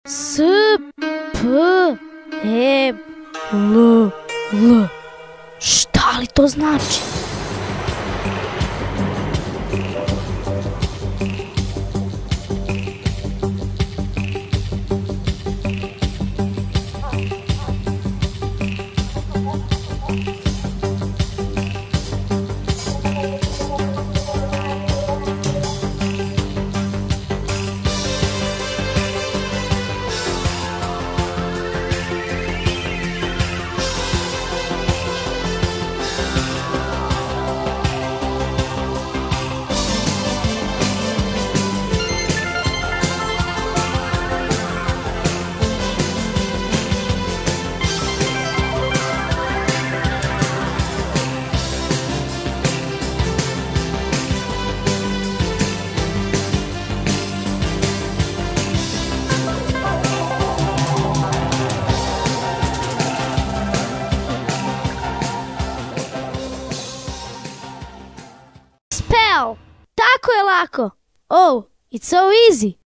S, P, E, L, L. Šta li to znači? Spell. Tako je lako. Oh, it's so easy.